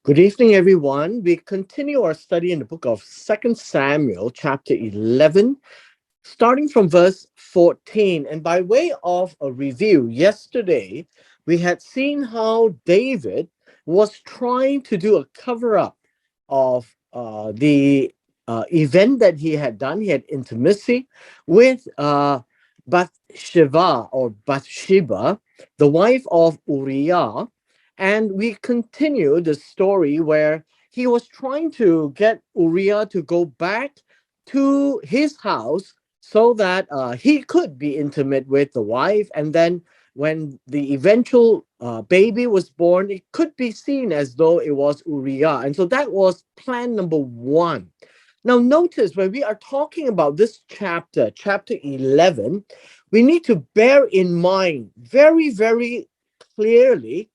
Good evening, everyone. We continue our study in the book of Second Samuel, chapter 11, starting from verse 14. And by way of a review, yesterday we had seen how David was trying to do a cover up of the event that he had done. He had intimacy with Bathsheba, the wife of Uriah, and we continue the story where he was trying to get Uriah to go back to his house so that he could be intimate with the wife. And then when the eventual baby was born, it could be seen as though it was Uriah. And so that was plan number one. Now, notice when we are talking about this chapter, chapter 11, we need to bear in mind very, very clearly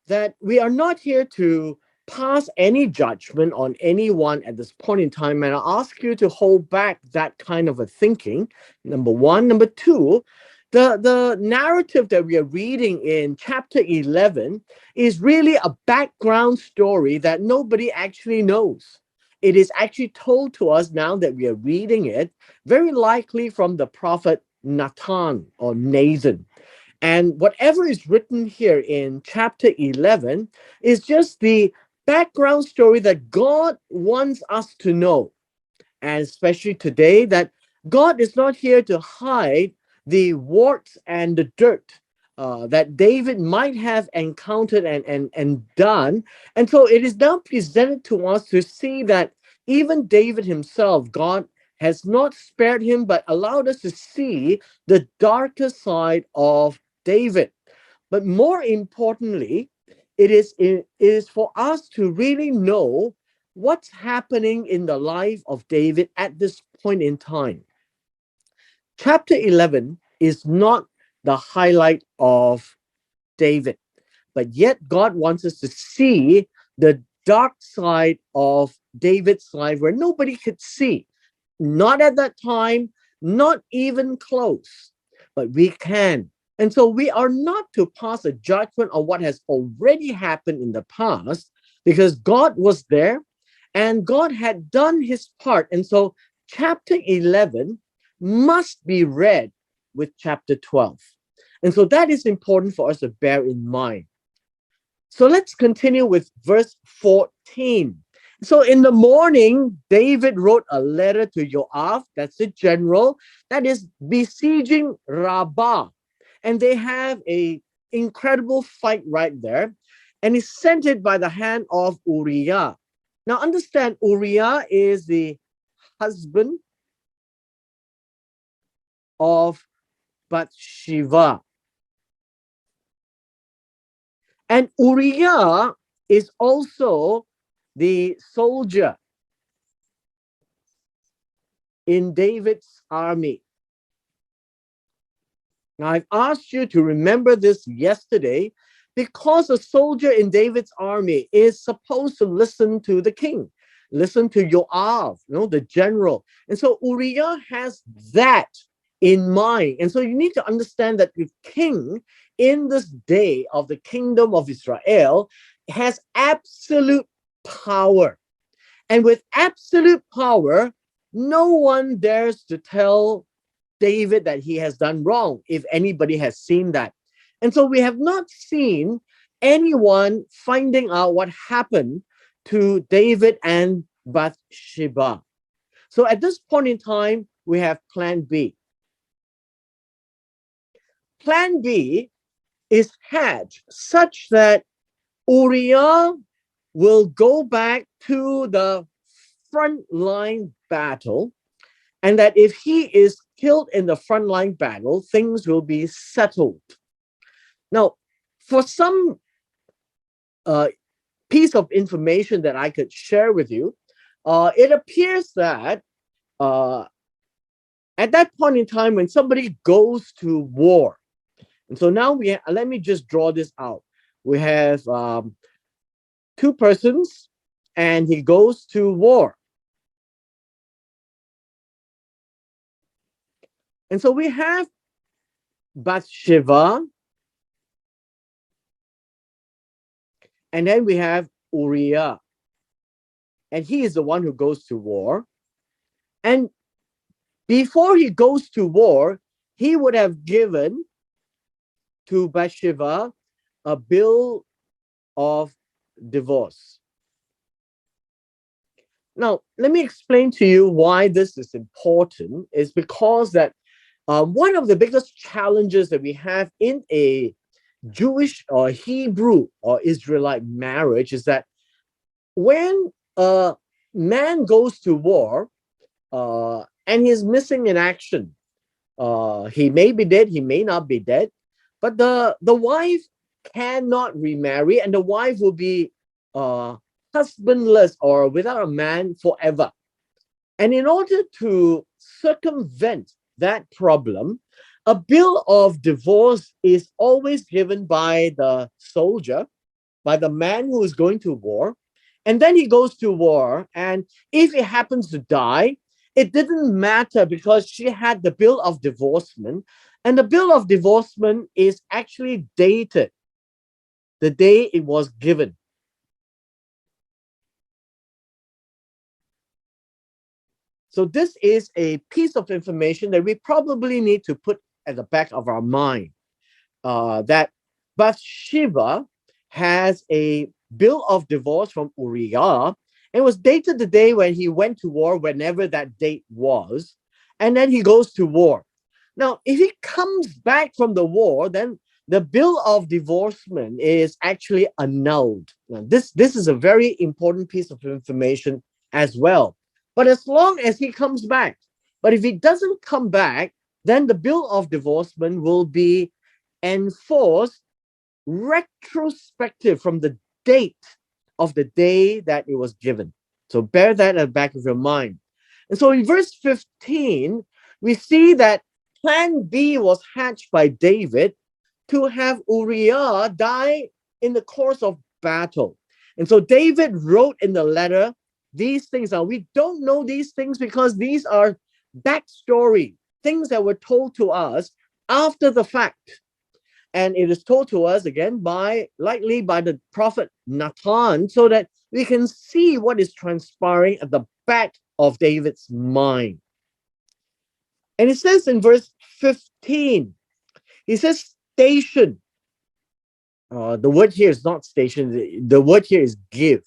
that we are not here to pass any judgment on anyone at this point in time. And I ask you to hold back that kind of a thinking, number one. Number two, the narrative that we are reading in chapter 11 is really a background story that nobody actually knows. It is actually told to us now that we are reading it, very likely from the prophet Nathan or Nathan. And whatever is written here in chapter 11 is just the background story that God wants us to know. And especially today, that God is not here to hide the warts and the dirt that David might have encountered and done. And so it is now presented to us to see that even David himself, God has not spared him, but allowed us to see the darker side of David. But more importantly, it is for us to really know what's happening in the life of David at this point in time. Chapter 11 is not the highlight of David, but yet God wants us to see the dark side of David's life where nobody could see. Not at that time, not even close, but we can. And so we are not to pass a judgment on what has already happened in the past because God was there and God had done his part. And so chapter 11 must be read with chapter 12. And so that is important for us to bear in mind. So let's continue with verse 14. So in the morning, David wrote a letter to Joab, that's the general, that is besieging Rabbah. And they have a incredible fight right there. And he sent it by the hand of Uriah. Now understand, Uriah is the husband of Bathsheba. And Uriah is also the soldier in David's army. Now, I've asked you to remember this yesterday because a soldier in David's army is supposed to listen to the king, listen to Joab, the general. And so Uriah has that in mind. And so you need to understand that the king in this day of the kingdom of Israel has absolute power. And with absolute power, no one dares to tell David that he has done wrong, if anybody has seen that. And so we have not seen anyone finding out what happened to David and Bathsheba. So at this point in time, we have plan B. Plan B is hatched such that Uriah will go back to the front line battle, and that if he is killed in the frontline battle, things will be settled. Now, for some piece of information that I could share with you, it appears that at that point in time when somebody goes to war, and so now let me just draw this out. We have two persons, and he goes to war. And so we have Bathsheba, and then we have Uriah, and he is the one who goes to war. And before he goes to war, he would have given to Bathsheba a bill of divorce. Now, let me explain to you why this is important. Is because that one of the biggest challenges that we have in a Jewish or Hebrew or Israelite marriage is that when a man goes to war and he's missing in action, he may be dead, he may not be dead, but the wife cannot remarry, and the wife will be husbandless or without a man forever. And in order to circumvent that problem, a bill of divorce is always given by the soldier, by the man who is going to war. And then he goes to war. And if he happens to die, it didn't matter because she had the bill of divorcement. And the bill of divorcement is actually dated the day it was given. So this is a piece of information that we probably need to put at the back of our mind, that Bathsheba has a bill of divorce from Uriah, and it was dated the day when he went to war, whenever that date was, and then he goes to war. Now, if he comes back from the war, then the bill of divorcement is actually annulled. Now, this is a very important piece of information as well. But as long as he comes back, but if he doesn't come back, then the bill of divorcement will be enforced retrospective from the date of the day that it was given. So bear that at the back of your mind. And so in verse 15, we see that plan B was hatched by David to have Uriah die in the course of battle. And so David wrote in the letter these things. Now, we don't know these things because these are backstory, things that were told to us after the fact. And it is told to us again likely by the prophet Nathan, so that we can see what is transpiring at the back of David's mind. And it says in verse 15, he says station. The word here is not station, the word here is give.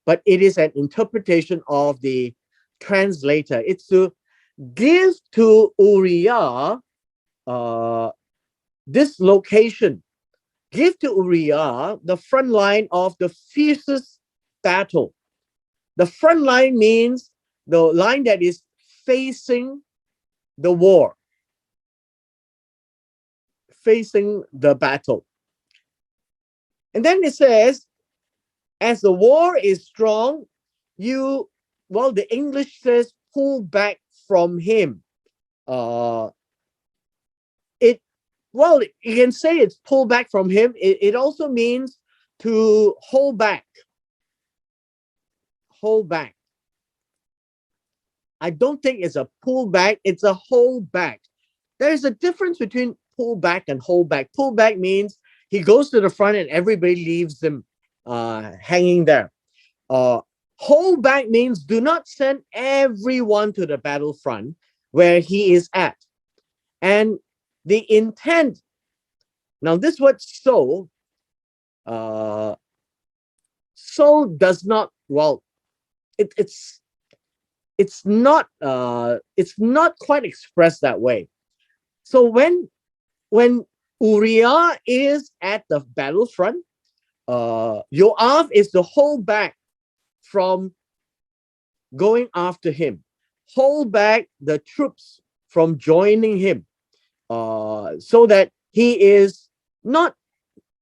But it is an interpretation of the translator. It's to give to Uriah this location. Give to Uriah the front line of the fiercest battle. The front line means the line that is facing the war, facing the battle. And then it says, as the war is strong, the English says, pull back from him. You can say it's pull back from him. It also means to hold back. Hold back. I don't think it's a pull back, it's a hold back. There's a difference between pull back and hold back. Pull back means he goes to the front and everybody leaves him hanging there. Hold back means do not send everyone to the battlefront where he is at. And the intent, now this word so does not, it's not quite expressed that way. So when Uriah is at the battlefront, Yoav is to hold back from going after him, hold back the troops from joining him, so that he is not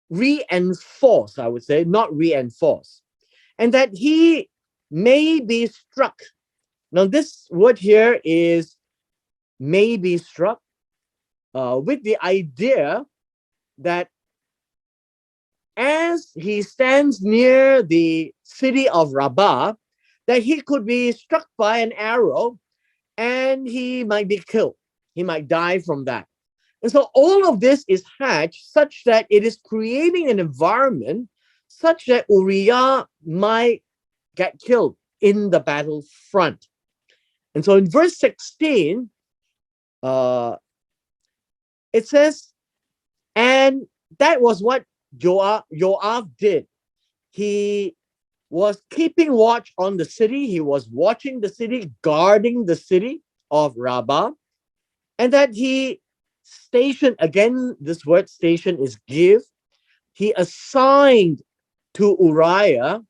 reinforced, I would say, not reinforced, and that he may be struck. Now, this word here is may be struck, with the idea that as he stands near the city of Rabbah, that he could be struck by an arrow and he might be killed. He might die from that. And so all of this is hatched such that it is creating an environment such that Uriah might get killed in the battlefront. And so in verse 16, it says, and that was what Joab did. He was keeping watch on the city. He was watching the city, guarding the city of Rabbah, and that he stationed, again, this word station is give. He assigned to Uriah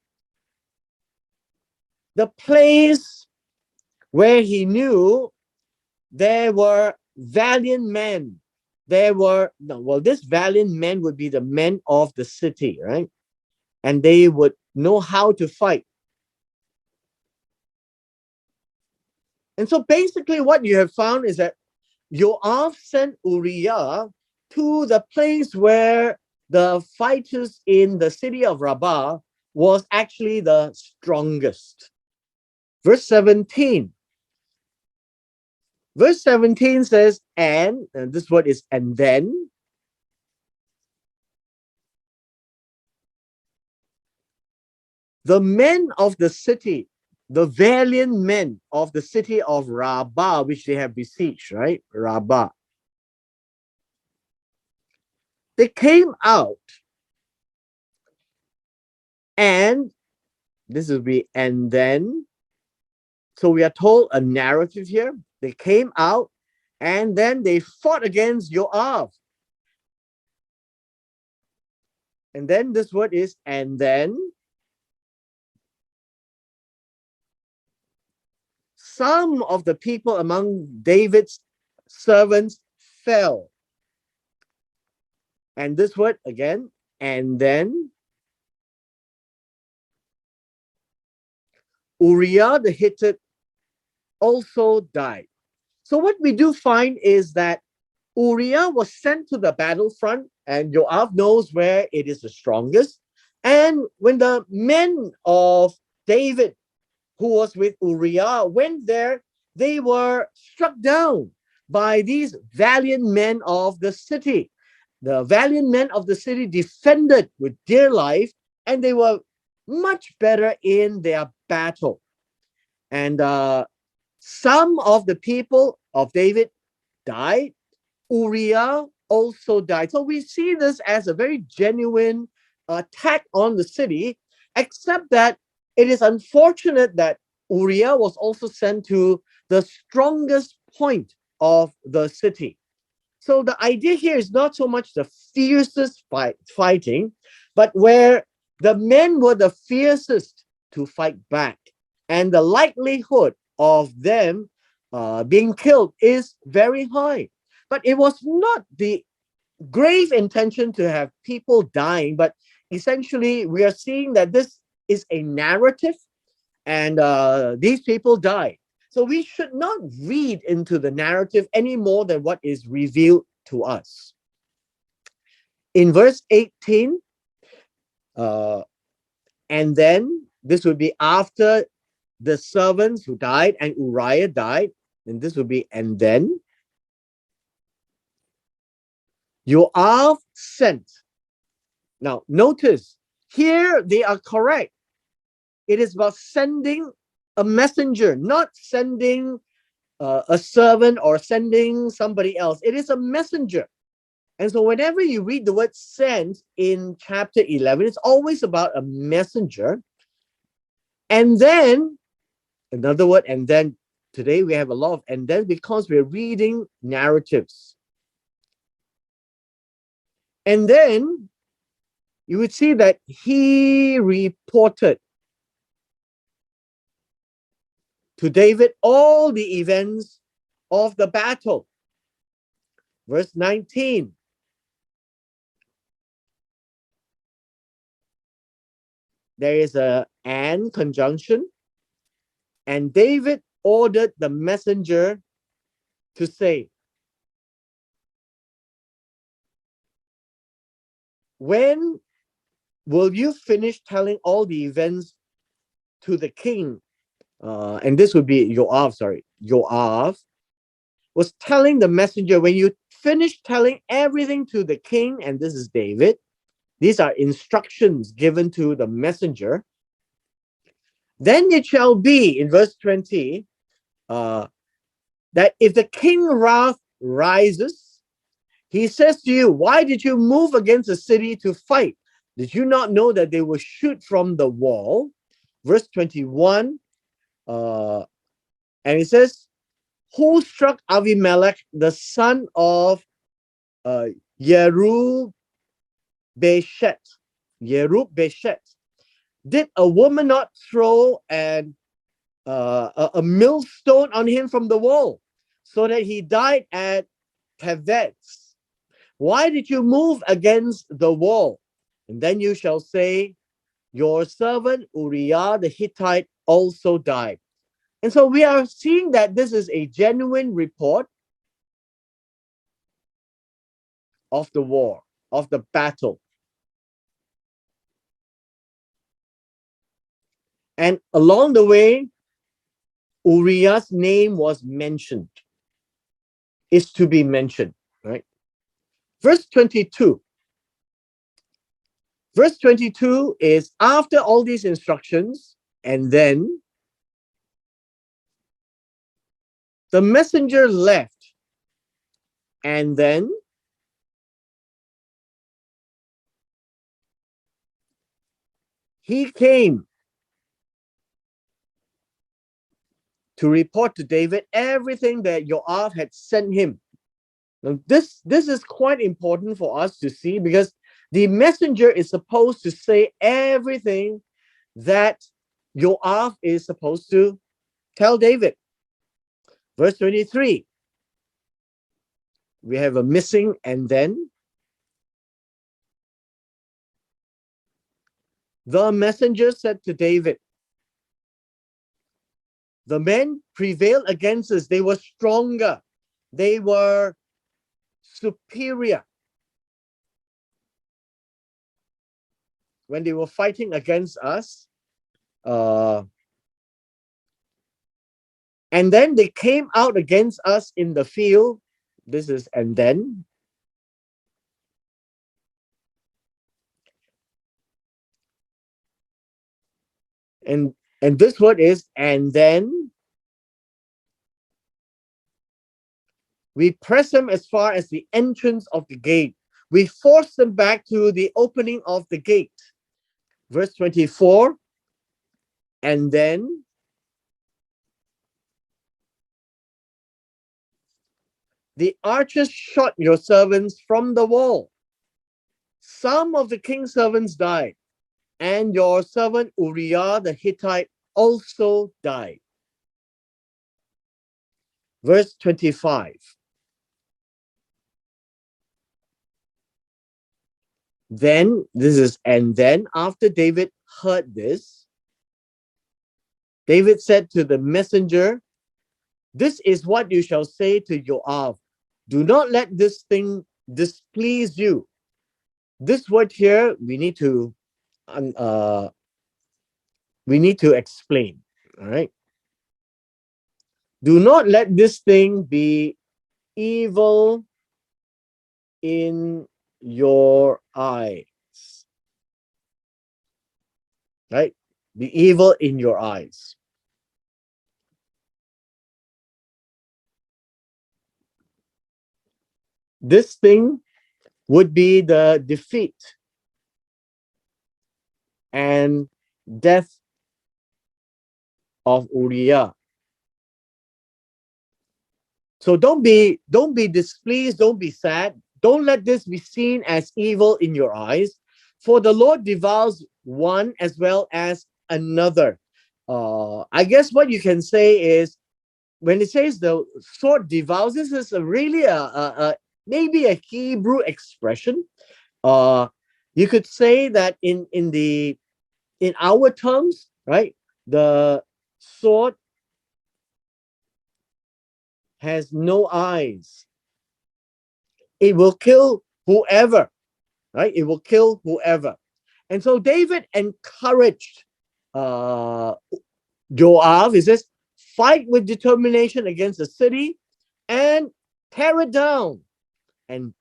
the place where he knew there were valiant men. There were, no, well, this valiant men would be the men of the city, right? And they would know how to fight. And so basically, what you have found is that Joab sent Uriah to the place where the fighters in the city of Rabbah was actually the strongest. Verse 17. Verse 17 says, and this word is and then. The men of the city, the valiant men of the city of Rabbah, which they have besieged, right? Rabbah. They came out, and this will be and then. So we are told a narrative here. They came out, and then they fought against Joab. And then this word is and then. Some of the people among David's servants fell. And this word again, and then. Uriah the Hittite also died. So what we do find is that Uriah was sent to the battlefront, and Joab knows where it is the strongest. And when the men of David, who was with Uriah, went there, they were struck down by these valiant men of the city. The valiant men of the city defended with their life, and they were much better in their battle. And some of the people of David died. Uriah also died. So we see this as a very genuine attack on the city, except that it is unfortunate that Uriah was also sent to the strongest point of the city. So the idea here is not so much the fiercest fighting, but where the men were the fiercest to fight back. And the likelihood of them being killed is very high. But it was not the grave intention to have people dying, but essentially we are seeing that this is a narrative, and these people died. So we should not read into the narrative any more than what is revealed to us. In verse 18, and then this would be after the servants who died and Uriah died, and this would be and then. Joab sent. Now, notice here they are correct. It is about sending a messenger, not sending a servant or sending somebody else. It is a messenger. And so whenever you read the word sent in chapter 11, it's always about a messenger. And then, another word, and then today we have a lot of and then because we're reading narratives. And then you would see that he reported to David all the events of the battle. Verse 19. There is a and conjunction. And David ordered the messenger to say, when will you finish telling all the events to the king? And this would be Joab, Joab was telling the messenger, when you finish telling everything to the king, and this is David, These are instructions given to the messenger. Then it shall be, in verse 20, that if the king wrath rises, he says to you, why did you move against the city to fight? Did you not know that they will shoot from the wall? Verse 21, and it says, who struck Avimelech, the son of Yerub Beshet? Did a woman not throw a millstone on him from the wall, so that he died at Tevetz? Why did you move against the wall? And then you shall say, your servant Uriah the Hittite also died. And so we are seeing that this is a genuine report of the war, of the battle. And along the way, Uriah's name was mentioned, is to be mentioned, right? Verse 22. Verse 22 is after all these instructions, and then the messenger left, and then he came to report to David everything that Joab had sent him. Now, this is quite important for us to see, because the messenger is supposed to say everything that Joab is supposed to tell David. Verse 23, we have a missing and then. The messenger said to David, the men prevailed against us. They were stronger. They were superior when they were fighting against us. And then they came out against us in the field. This is and then. And this word is and then. We press them as far as the entrance of the gate. We force them back to the opening of the gate. Verse 24. And then the archers shot your servants from the wall. Some of the king's servants died, and your servant Uriah the Hittite also died. Verse 25. Then, this is, and then after David heard this, David said to the messenger, this is what you shall say to Joab. Do not let this thing displease you. This word here, we need to explain. All right. Do not let this thing be evil in your eyes. Right? Be evil in your eyes. This thing would be the defeat and death of Uriah. So don't be displeased, don't be sad. Don't let this be seen as evil in your eyes, for the Lord devours one as well as another. I guess what you can say is, when it says the sword devours, this is really maybe a Hebrew expression. You could say that in our terms, right? The sword has no eyes. It will kill whoever, right? It will kill whoever. And so David encouraged Joab. He says, fight with determination against the city and tear it down. And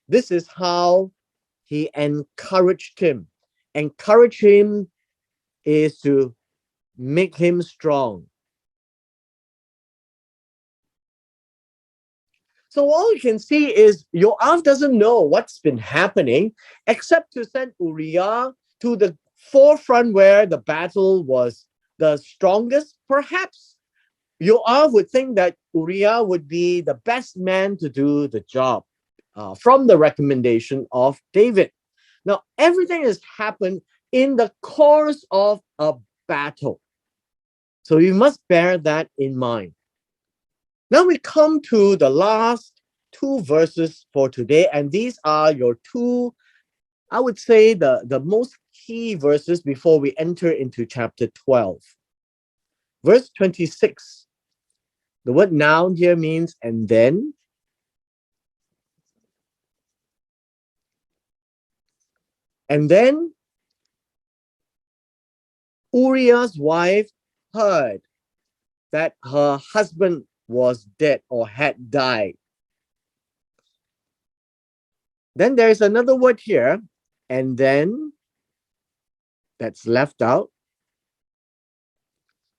this is how he encouraged him. Encourage him is to make him strong. So all you can see is Yoav doesn't know what's been happening except to send Uriah to the forefront where the battle was the strongest. Perhaps Yoav would think that Uriah would be the best man to do the job from the recommendation of David. Now, everything has happened in the course of a battle. So you must bear that in mind. Now we come to the last two verses for today, and these are your two, I would say, the most key verses before we enter into chapter 12. Verse 26. The word noun here means and then. And then Uriah's wife heard that her husband was dead or had died. Then there's another word here, and then, that's left out.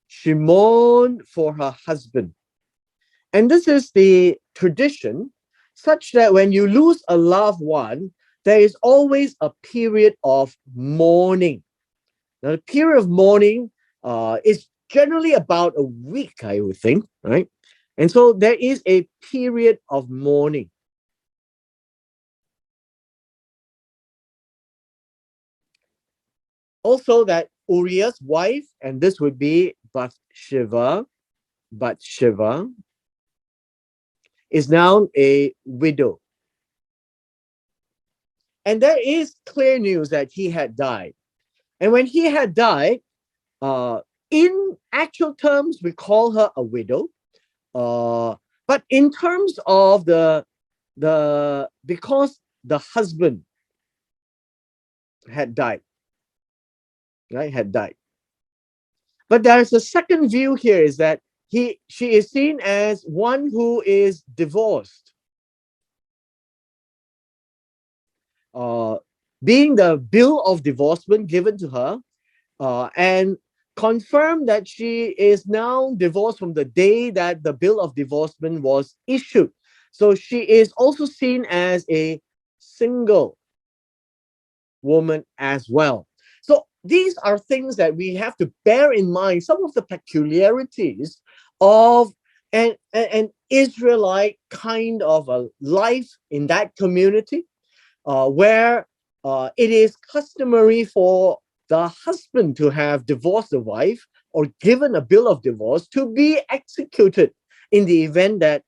She mourned for her husband. And this is the tradition, such that when you lose a loved one, there is always a period of mourning. Now, the period of mourning is generally about a week, I would think, right? And so there is a period of mourning. Also, that Uriah's wife, and this would be Bathsheba, is now a widow. And there is clear news that he had died. And when he had died, in actual terms, we call her a widow. But in terms of because the husband had died, right? Had died. But there's a second view here is that she is seen as one who is divorced. Being the bill of divorcement given to her, and confirm that she is now divorced from the day that the bill of divorcement was issued. So she is also seen as a single woman as well. So these are things that we have to bear in mind, some of the peculiarities of an Israelite kind of a life in that community, where it is customary for the husband to have divorced the wife or given a bill of divorce to be executed in the event that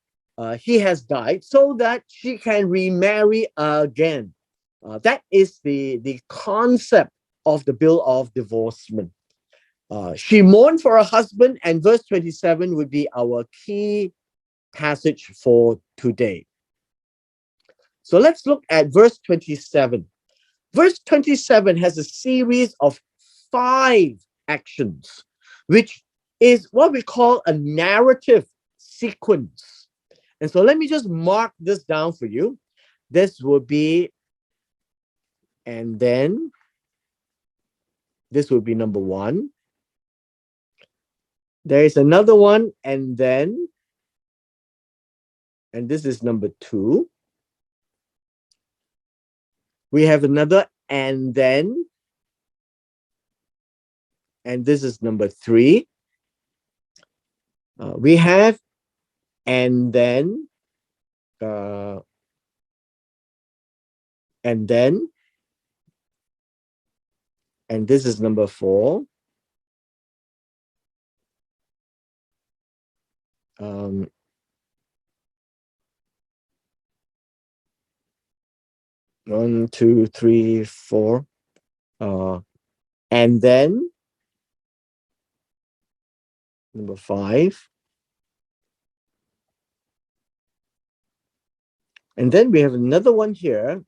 he has died, so that she can remarry again. That is the concept of the bill of divorcement. She mourned for her husband, and verse 27 would be our key passage for today. So let's look at verse 27. Verse 27 has a series of 5 actions, which is what we call a narrative sequence. And so let me just mark this down for you. This will be, and then this will be number 1. There is another one, and then, and this is number 2. We have another, and then, and this is number 3. We have, and then, and then, and this is number 4. 1, 2, 3, 4. And then number 5. And then we have another one here.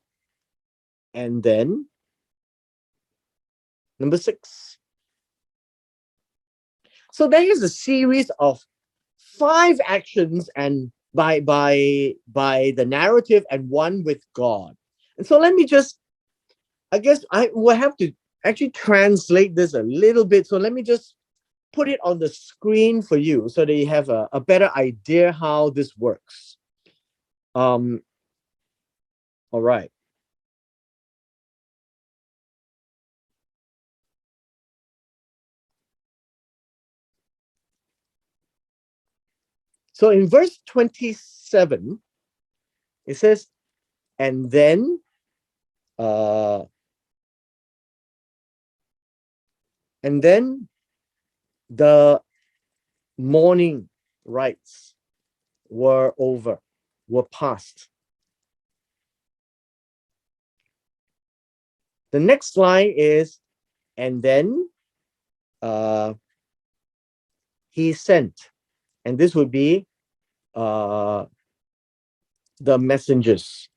And then number 6. So there is a series of 5 actions, and by the narrative, and 1 with God. And so let me just I guess I will have to actually translate this a little bit. So let me just put it on the screen for you so that you have a better idea how this works. All right. So in verse 27, it says, and then uh and then the mourning rites were over, were past. The next line is, and then uh he sent, and this would be uh the messengers.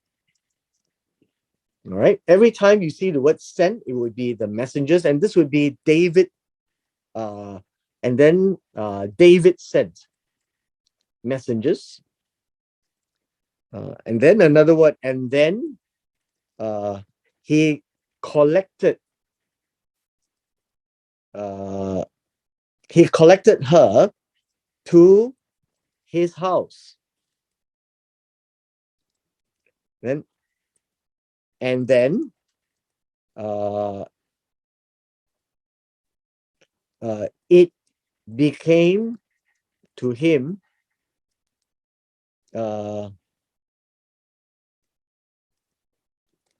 All right. Every time you see the word sent, it would be the messengers, and this would be David. Uh, and then David sent messengers. And then another word, and then uh, he collected. Uh, he collected her to his house. Then and then uh, it became to him. Uh,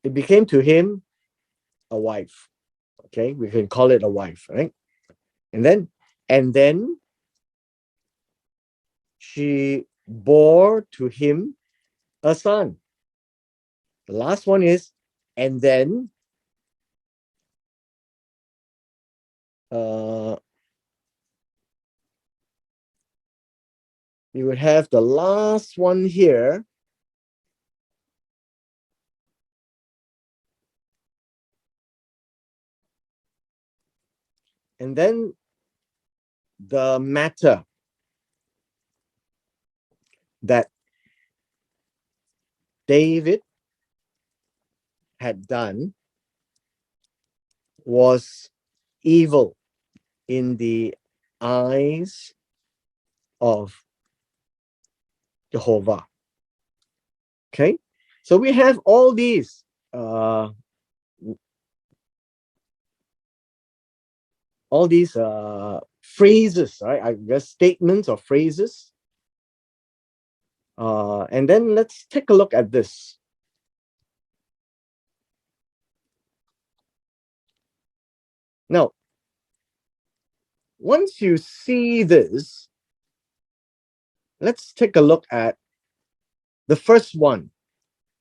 it became to him a wife. Okay, we can call it a wife, right? And then and then she bore to him a son. The last one is, and then uh, you would have the last one here. And then the matter that David had done was evil in the eyes of Jehovah. Okay, so we have uh, all these phrases, right? I guess statements or phrases. And then let's take a look at this. Now, once you see this, let's take a look at the first one.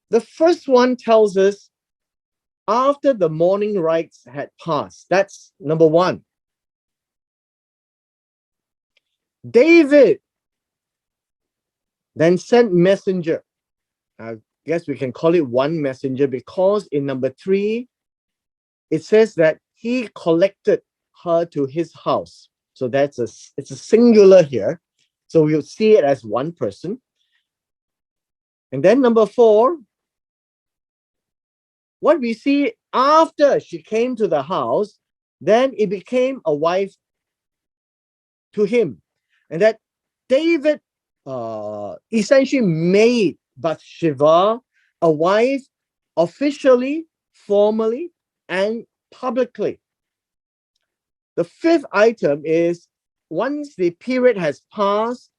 The first one tells us after the mourning rites had passed. That's number one. David then sent messenger. I guess we can call it one messenger because in number three, it says that he collected her to his house. So it's a singular here. So we'll see it as one person. And then number four, what we see after she came to the house, then it became a wife to him. And that David essentially made Bathsheba a wife officially, formally, and publicly. The fifth item is once the period has passed,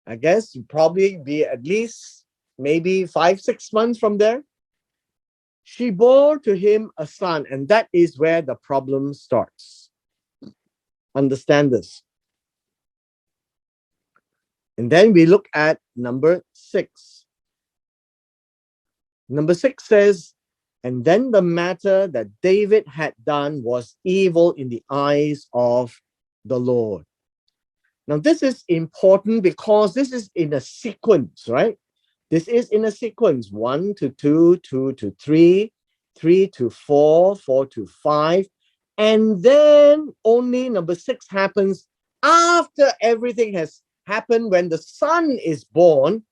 I guess probably be at least maybe 5-6 months from there, she bore to him a son, and that is where the problem starts. Understand this. And then we look at number 6. Number 6 says, and then the matter that David had done was evil in the eyes of the Lord. Now, this is important because this is in a sequence, right? This is in a sequence 1 to 2, 2 to 3, 3 to 4, 4 to 5. And then only number 6 happens after everything has happened. When the son is born,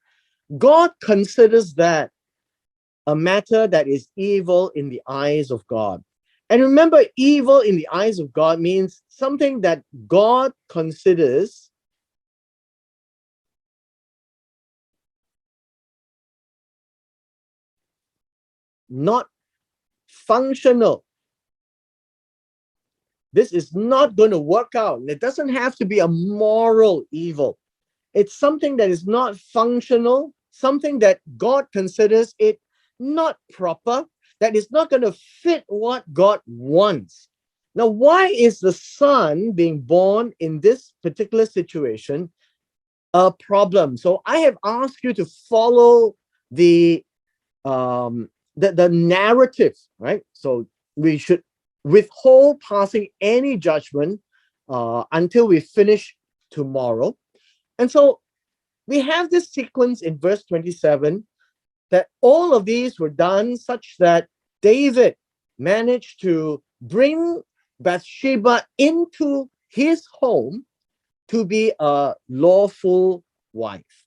God considers that a matter that is evil in the eyes of God. And remember, evil in the eyes of God means something that God considers not functional. This is not going to work out. It doesn't have to be a moral evil. It's something that is not functional, something that God considers it not proper, that is not going to fit what God wants. Now, why is the son being born in this particular situation a problem? So I have asked you to follow the the narrative, right? So we should withhold passing any judgment until we finish tomorrow. And so we have this sequence in verse 27 that all of these were done such that David managed to bring Bathsheba into his home to be a lawful wife.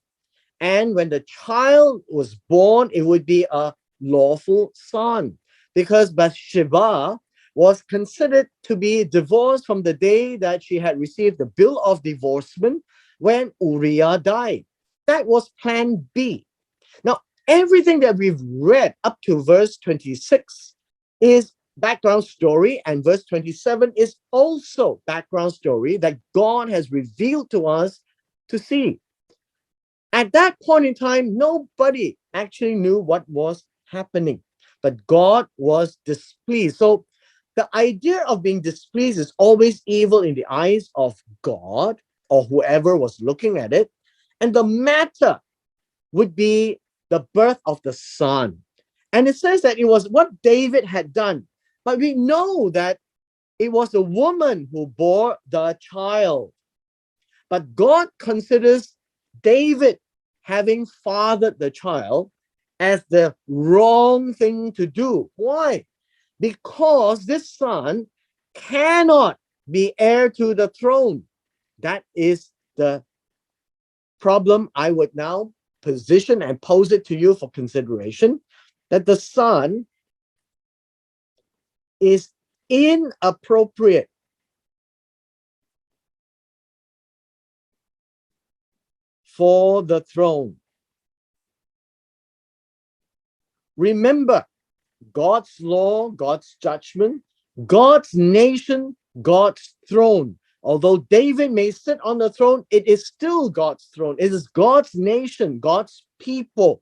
And when the child was born, it would be a lawful son, because Bathsheba was considered to be divorced from the day that she had received the bill of divorcement when Uriah died. That was plan B. Now, everything that we've read up to verse 26 is background story, and verse 27 is also background story that God has revealed to us to see. At that point in time, nobody actually knew what was happening, but God was displeased. So the idea of being displeased is always evil in the eyes of God or whoever was looking at it. And the matter would be the birth of the son. And it says that it was what David had done. But we know that it was the woman who bore the child. But God considers David having fathered the child as the wrong thing to do. Why? Because this son cannot be heir to the throne. That is the problem I would now position and pose it to you for consideration, that the son is inappropriate for the throne. Remember, God's law, God's judgment, God's nation, God's throne. Although David may sit on the throne, it is still God's throne. It is God's nation, God's people.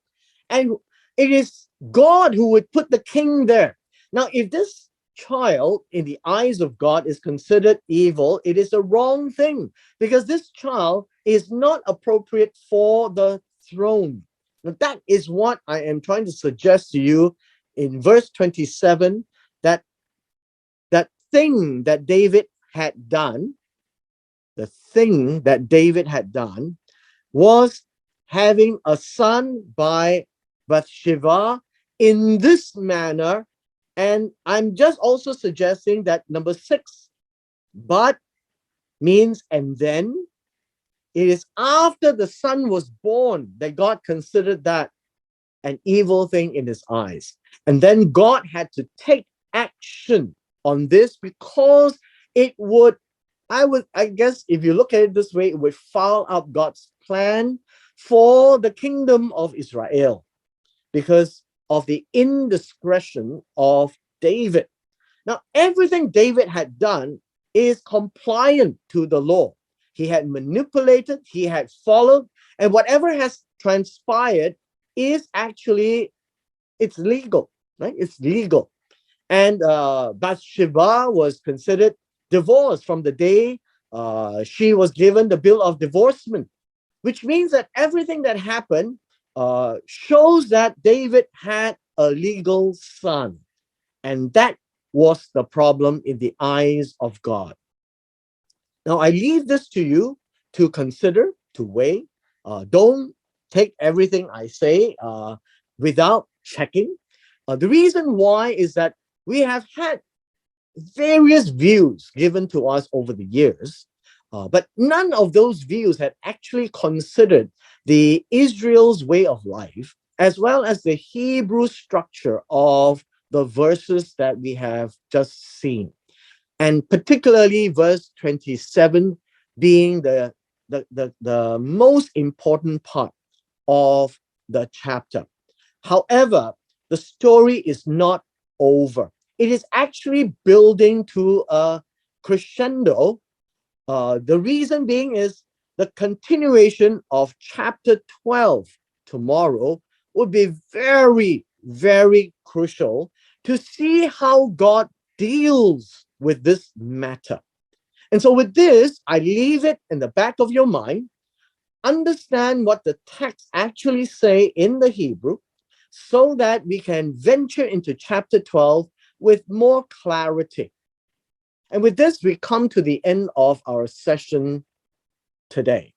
And it is God who would put the king there. Now, if this child, in the eyes of God, is considered evil, it is a wrong thing, because this child is not appropriate for the throne. Now, that is what I am trying to suggest to you in verse 27, that thing that David had done, the thing that David had done was having a son by Bathsheba in this manner. And I'm just also suggesting that number 6, but means and then. It is after the son was born that God considered that an evil thing in his eyes. And then God had to take action on this, because it would, I guess, if you look at it this way, it would foul up God's plan for the kingdom of Israel because of the indiscretion of David. Now, everything David had done is compliant to the law. He had manipulated, he had followed, and whatever has transpired is actually, it's legal, right? It's legal. And Bathsheba was considered divorced from the day she was given the bill of divorcement, which means that everything that happened shows that David had a legal son. And that was the problem in the eyes of God. Now, I leave this to you to consider, to weigh. Don't take everything I say without checking. The reason why is that we have had various views given to us over the years, but none of those views had actually considered the Israel's way of life as well as the Hebrew structure of the verses that we have just seen, and particularly verse 27 being the most important part of the chapter. However, the story is not over. It is actually building to a crescendo. The reason being is the continuation of chapter 12 tomorrow will be very, very crucial to see how God deals with this matter. And so, with this, I leave it in the back of your mind. Understand what the text actually say in the Hebrew so that we can venture into chapter 12 with more clarity. And with this, we come to the end of our session today.